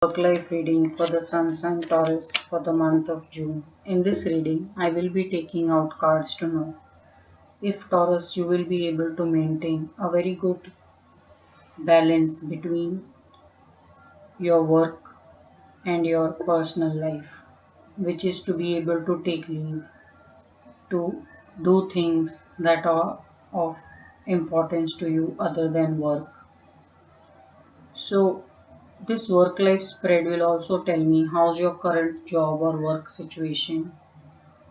Work-life reading for the sun sign Taurus for the month of June. In this reading, I will be taking out cards to know if Taurus you will be able to maintain a very good balance between your work and your personal life, which is to be able to take leave, to do things that are of importance to you other than work. So, this work life spread will also tell me how's your current job or work situation.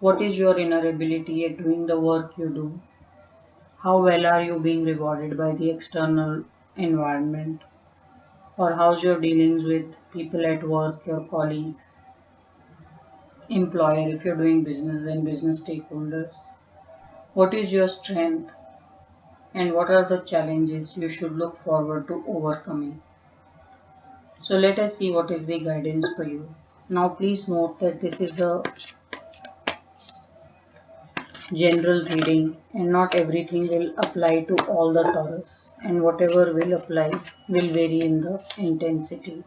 What is your inner ability at doing the work you do? How well are you being rewarded by the external environment? Or how's your dealings with people at work, your colleagues, employer, if you're doing business, then business stakeholders? What is your strength and what are the challenges you should look forward to overcoming? So let us see what is the guidance for you. Now please note that this is a general reading and not everything will apply to all the Taurus, and whatever will apply will vary in the intensity.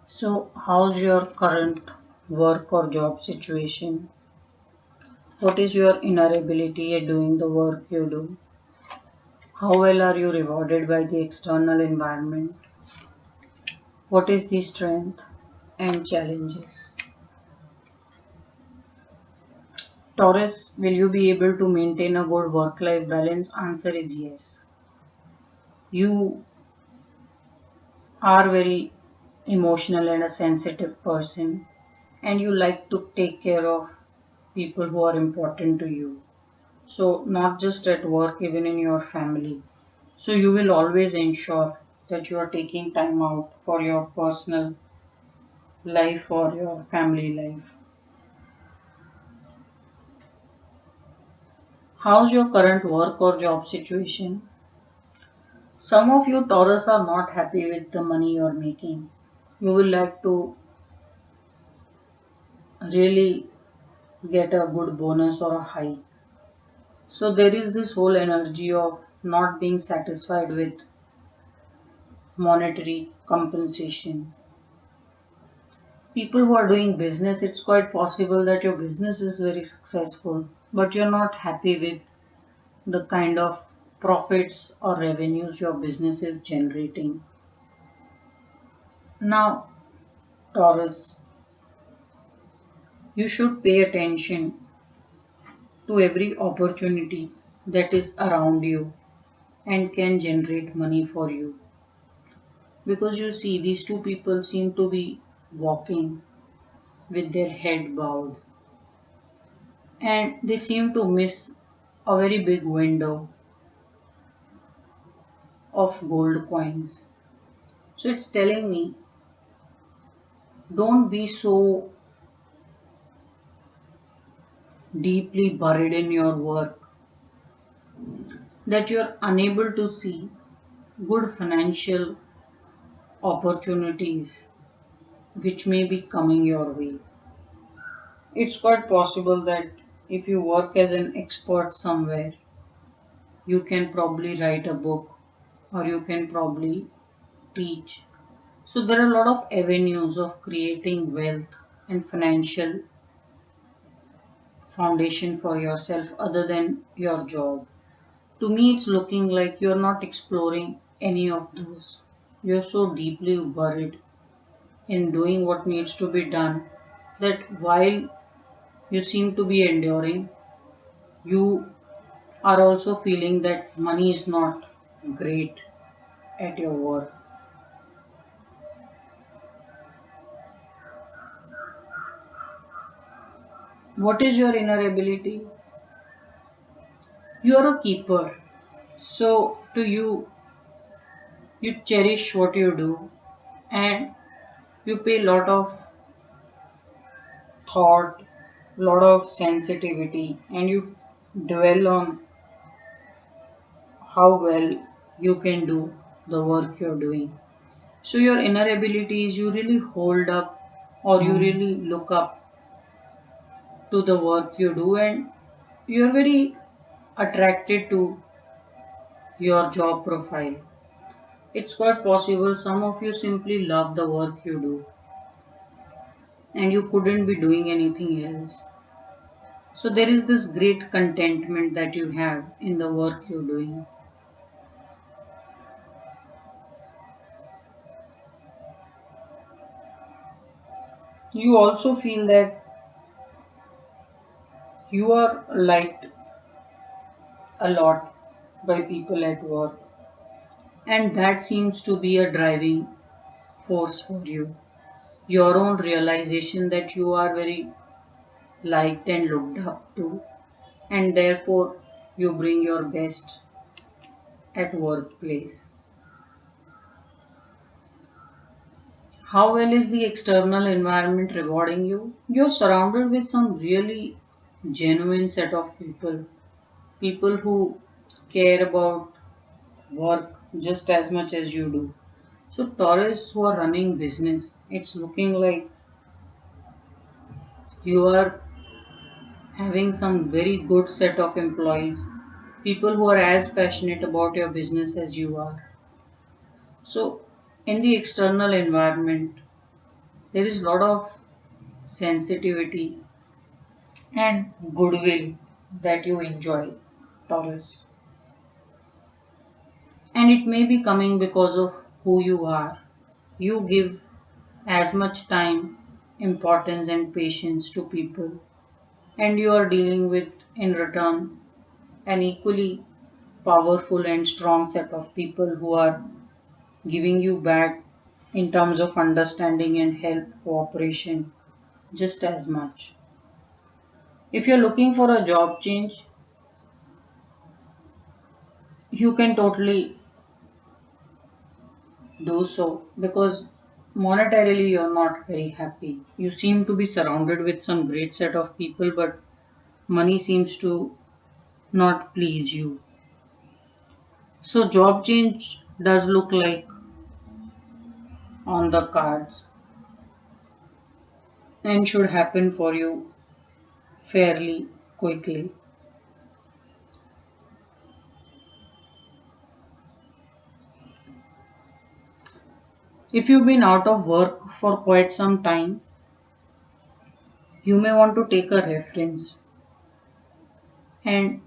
So how's your current work or job situation? What is your inner ability at doing the work you do? How well are you rewarded by the external environment? What is the strength and challenges? Taurus, will you be able to maintain a good work-life balance? Answer is yes. You are very emotional and a sensitive person, and you like to take care of people who are important to you. So, not just at work, even in your family. So, you will always ensure that you are taking time out for your personal life or your family life. How's your current work or job situation? Some of you Taurus are not happy with the money you're making. You will like to really get a good bonus or a hike. So there is this whole energy of not being satisfied with monetary compensation. People who are doing business, it's quite possible that your business is very successful, but you're not happy with the kind of profits or revenues your business is generating. Now, Taurus, you should pay attention to every opportunity that is around you and can generate money for you. Because you see, these two people seem to be walking with their head bowed, and they seem to miss a very big window of gold coins. So it's telling me don't be so deeply buried in your work that you're unable to see good financial opportunities which may be coming your way. It's quite possible that if you work as an expert somewhere, you can probably write a book or you can probably teach. So there are a lot of avenues of creating wealth and financial foundation for yourself other than your job. To me, it's looking like you're not exploring any of those. You're so deeply buried in doing what needs to be done that while you seem to be enduring, you are also feeling that money is not great at your work. What is your inner ability? You are a keeper. So, to you, you cherish what you do and you pay a lot of thought, lot of sensitivity, and you dwell on how well you can do the work you're doing. So, your inner abilities you really hold up or you really look up to the work you do, and you're very attracted to your job profile. It's quite possible some of you simply love the work you do and you couldn't be doing anything else. So there is this great contentment that you have in the work you're doing. You also feel that you are liked a lot by people at work, and that seems to be a driving force for you. Your own realization that you are very liked and looked up to, and therefore you bring your best at workplace. How well is the external environment rewarding you? You're surrounded with some really genuine set of people, people who care about work just as much as you do. So Taurus who are running business, it's looking like you are having some very good set of employees, people who are as passionate about your business as you are. So in the external environment, there is a lot of sensitivity and goodwill that you enjoy, Taurus. And it may be coming because of who you are. You give as much time, importance, and patience to people, and you are dealing with, in return, an equally powerful and strong set of people who are giving you back in terms of understanding and help, cooperation, just as much. If you're looking for a job change, you can totally do so because monetarily you're not very happy. You seem to be surrounded with some great set of people, but money seems to not please you. So, job change does look like on the cards and should happen for you fairly quickly. If you've been out of work for quite some time, you may want to take a reference and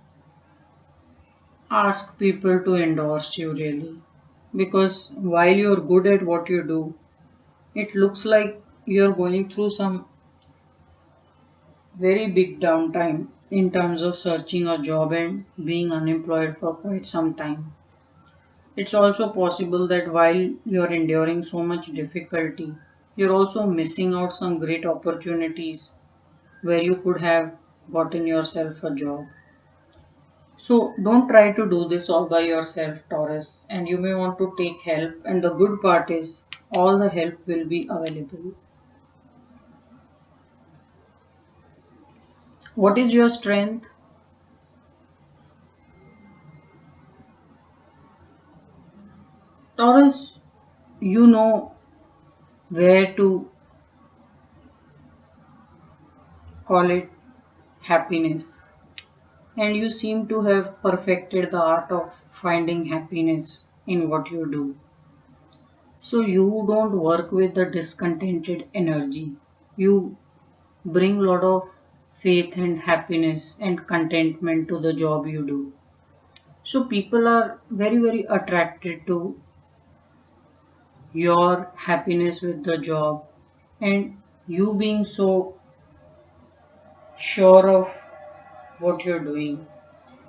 ask people to endorse you really. Because while you're good at what you do, it looks like you're going through some very big downtime in terms of searching a job and being unemployed for quite some time. It's also possible that while you're enduring so much difficulty, you're also missing out some great opportunities where you could have gotten yourself a job. So don't try to do this all by yourself, Taurus, and you may want to take help. And the good part is, all the help will be available. What is your strength? Taurus, you know where to call it happiness, and you seem to have perfected the art of finding happiness in what you do. So you don't work with the discontented energy. You bring a lot of faith and happiness and contentment to the job you do. So people are very, very attracted to your happiness with the job and you being so sure of what you're doing.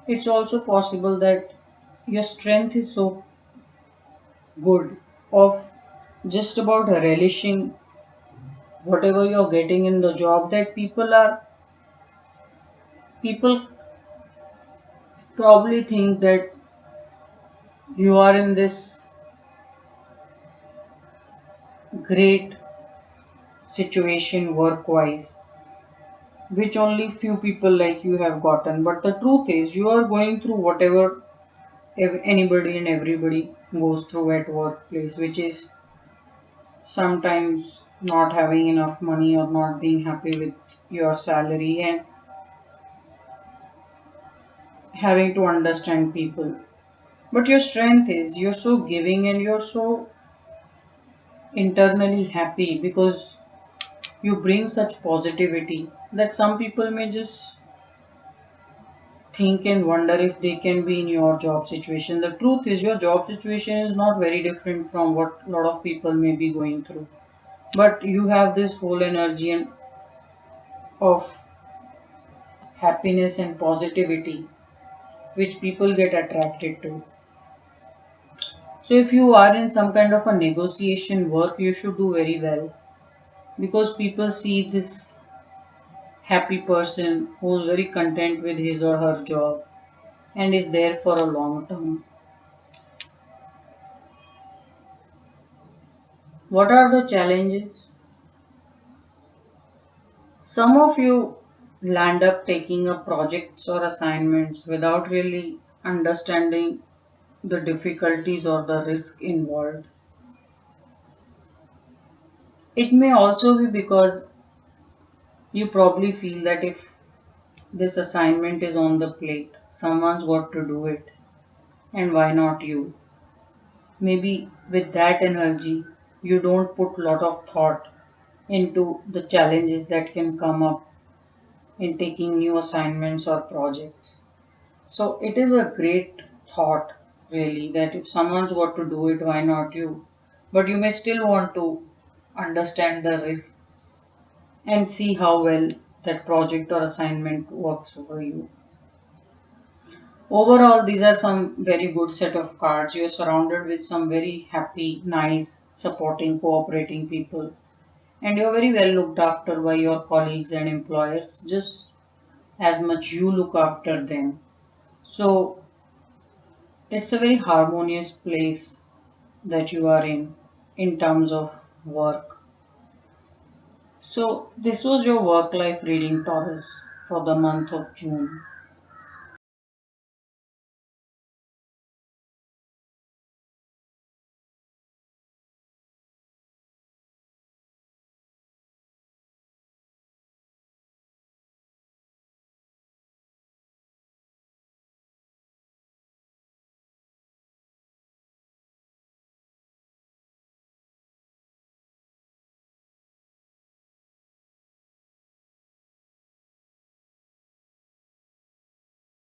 It's also possible that your strength is so good of just about relishing whatever you're getting in the job that people probably think that you are in this great situation work wise which only few people like you have gotten, but the truth is you are going through whatever anybody and everybody goes through at workplace, which is sometimes not having enough money or not being happy with your salary and having to understand people. But your strength is you're so giving and you're so internally happy because you bring such positivity that some people may just think and wonder if they can be in your job situation. The truth is, your job situation is not very different from what a lot of people may be going through. But you have this whole energy and of happiness and positivity which people get attracted to. So if you are in some kind of a negotiation work, you should do very well because people see this happy person who is very content with his or her job and is there for a long term. What are the challenges? Some of you land up taking up projects or assignments without really understanding the difficulties or the risk involved. It may also be because you probably feel that if this assignment is on the plate, someone's got to do it, and why not you? Maybe with that energy, you don't put a lot of thought into the challenges that can come up in taking new assignments or projects. So it is a great thought, really, that if someone's got to do it, why not you? But you may still want to understand the risk and see how well that project or assignment works for you. Overall, these are some very good set of cards. You're surrounded with some very happy, nice, supporting, cooperating people. And you're very well looked after by your colleagues and employers, just as much you look after them. So it's a very harmonious place that you are in terms of work. So this was your work life reading, Taurus, for the month of June.